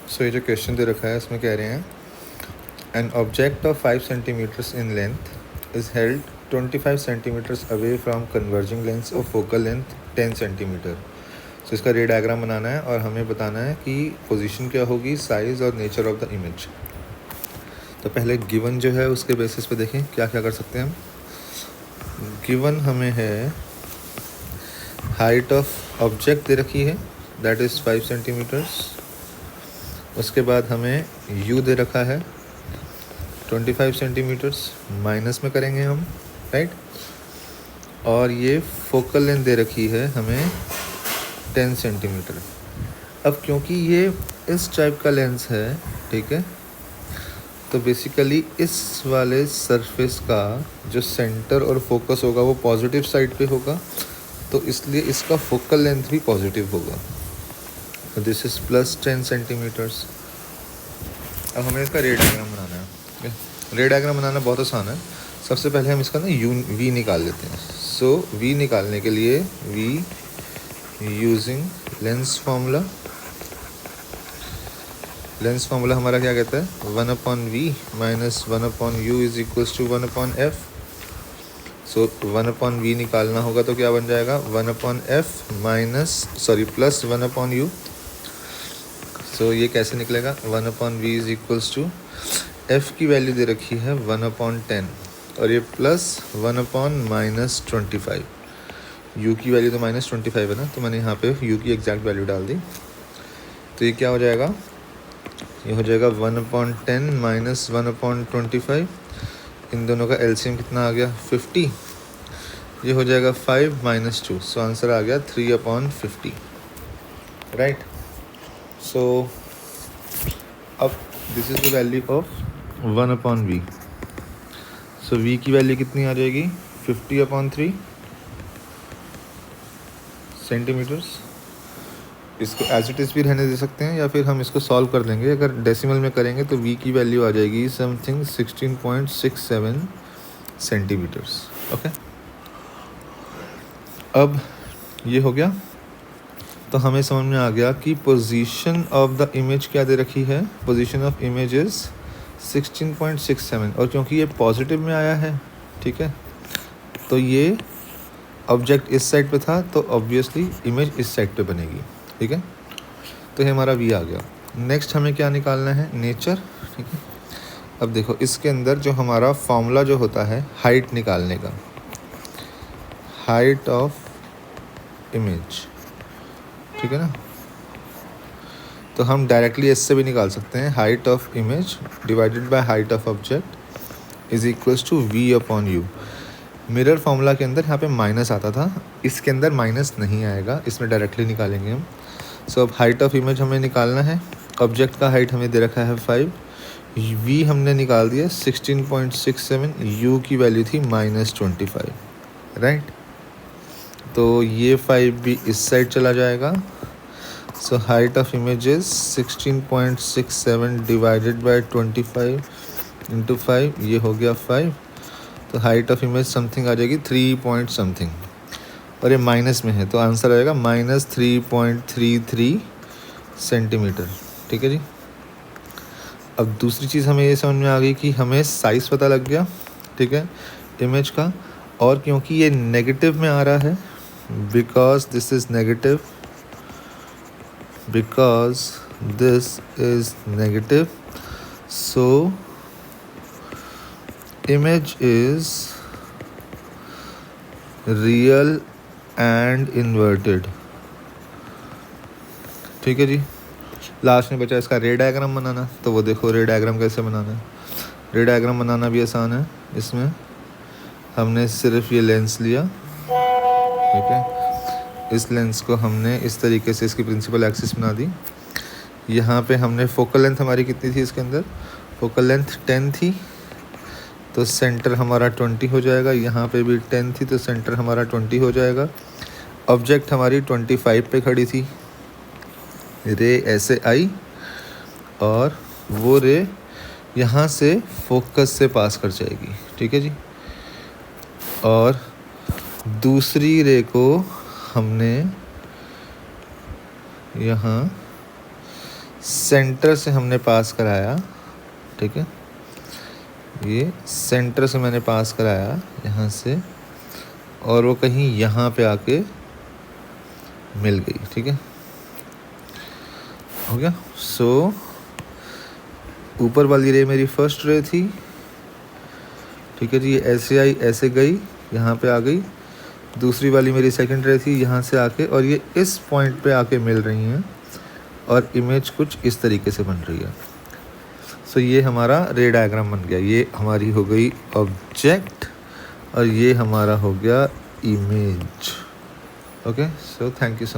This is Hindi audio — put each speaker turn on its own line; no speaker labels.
सो ये जो क्वेश्चन दे रखा है इसमें कह रहे हैं an object of 5 centimetres in length is held 25 centimetres away from converging lens of focal length 10 centimetre. So इसका रे डायग्राम बनाना है और हमें बताना है कि पोजीशन क्या होगी, साइज़ और नेचर ऑफ द इमेज। तो पहले गिवन जो है उसके बेसिस पे देखें क्या क्या कर सकते हैं हम। गिवन हमें है हाइट ऑफ ऑब्जेक्ट दे रखी है दैट इज़ 5 सेंटीमीटर्स। उसके बाद हमें u दे रखा है 25 सेंटीमीटर्स, माइनस में करेंगे हम, राइट। और ये फोकल लेंथ दे रखी है हमें 10 सेंटीमीटर। अब क्योंकि ये इस टाइप का लेंस है, ठीक है, तो बेसिकली इस वाले सरफेस का जो सेंटर और फोकस होगा वो पॉजिटिव साइड पे होगा, तो इसलिए इसका फोकल लेंथ भी पॉजिटिव होगा। This is plus 10 centimetres. अब हमें इसका रे डायग्राम बनाना है। रे डायग्राम बनाना बहुत आसान है। सबसे पहले हम इसका ना वी निकाल लेते हैं। सो वी निकालने के लिए we using lens formula. Lens formula हमारा क्या कहता है, 1/v minus 1/u is equals to 1/f। So 1/v निकालना होगा तो क्या बन जाएगा, 1/f माइनस प्लस 1/u। सो ये कैसे निकलेगा, 1/v is equals to f की वैल्यू दे रखी है 1/10 और ये प्लस 1/-25। u की वैल्यू तो -25 है ना, तो मैंने यहाँ पे u की एग्जैक्ट वैल्यू डाल दी। तो ये क्या हो जाएगा, ये हो जाएगा 1/10 माइनस 1/25। इन दोनों का एलसीएम कितना आ गया, 50। ये हो जाएगा 5 - 2। सो आंसर आ गया 3/50, राइट। सो अब this is the value of 1/v। So v की वैल्यू कितनी आ जाएगी, 50/3 सेंटीमीटर्स। इसको एज इट इज़ भी रहने दे सकते हैं या फिर हम इसको सॉल्व कर देंगे। अगर डेसिमल में करेंगे तो v की वैल्यू आ जाएगी समथिंग 16.67 सेंटीमीटर्स। ओके, अब ये हो गया। तो हमें समझ में आ गया कि पोजीशन ऑफ द इमेज क्या दे रखी है, पोजीशन ऑफ इमेज इज़ 16.67। और क्योंकि ये पॉजिटिव में आया है, ठीक है, तो ये ऑब्जेक्ट इस साइड पे था तो ऑब्वियसली इमेज इस साइड पे बनेगी, ठीक है। तो ये हमारा वी आ गया। नेक्स्ट हमें क्या निकालना है, नेचर, ठीक है। अब देखो इसके अंदर जो हमारा फॉर्मूला जो होता है हाइट निकालने का, हाइट ऑफ इमेज, ठीक है ना, तो हम डायरेक्टली इससे भी निकाल सकते हैं। Height of image divided by height of object is equals to v/u। Mirror formula के अंदर यहाँ पे माइनस आता था, इसके अंदर माइनस नहीं आएगा, इसमें डायरेक्टली निकालेंगे हम। सो अब हाइट ऑफ इमेज हमें निकालना है। ऑब्जेक्ट का हाइट हमें दे रखा है 5, v हमने निकाल दिया 16.67, u की वैल्यू थी -25, राइट। तो ये 5 भी इस साइड चला जाएगा। So height of image is 16.67 divided by 25 into 5, ये हो गया 5। तो हाइट ऑफ इमेज समथिंग आ जाएगी 3 पॉइंट समथिंग, और ये माइनस में है तो आंसर आएगा -3.33 सेंटीमीटर, ठीक है जी। अब दूसरी चीज़ हमें ये समझ में आ गई कि हमें साइज़ पता लग गया, ठीक है, इमेज का। और क्योंकि ये नेगेटिव में आ रहा है, because this is negative, because this is negative, so image is real and inverted, ठीक है जी। लास्ट में बचा इसका रे डायग्राम बनाना। तो वो देखो रे डायग्राम कैसे बनाना है। रे डायग्राम बनाना भी आसान है। इसमें हमने सिर्फ ये लेंस लिया, ठीक है, इस लेंस को हमने इस तरीके से इसकी प्रिंसिपल एक्सिस बना दी। यहाँ पे हमने फोकल लेंथ हमारी कितनी थी, इसके अंदर फोकल लेंथ 10 थी, तो सेंटर हमारा 20 हो जाएगा। यहाँ पे भी 10 थी तो सेंटर हमारा 20 हो जाएगा। ऑब्जेक्ट हमारी 25 पे खड़ी थी, रे ऐसे आई और वो रे यहाँ से फोकस से पास कर जाएगी, ठीक है जी। और दूसरी रे को हमने यहाँ सेंटर से हमने पास कराया, ठीक है, ये सेंटर से मैंने पास कराया यहाँ से, और वो कहीं यहाँ पे आके मिल गई, ठीक है, हो गया। सो ऊपर वाली रे मेरी फर्स्ट रे थी, ठीक है जी, ये ऐसे आई, ऐसे गई, यहाँ पे आ गई। दूसरी वाली मेरी सेकंड रे थी, यहाँ से आके, और ये इस पॉइंट पे आके मिल रही हैं, और इमेज कुछ इस तरीके से बन रही है। सो ये हमारा रे डायग्राम बन गया। ये हमारी हो गई ऑब्जेक्ट, और ये हमारा हो गया image. Okay, so thank you so much.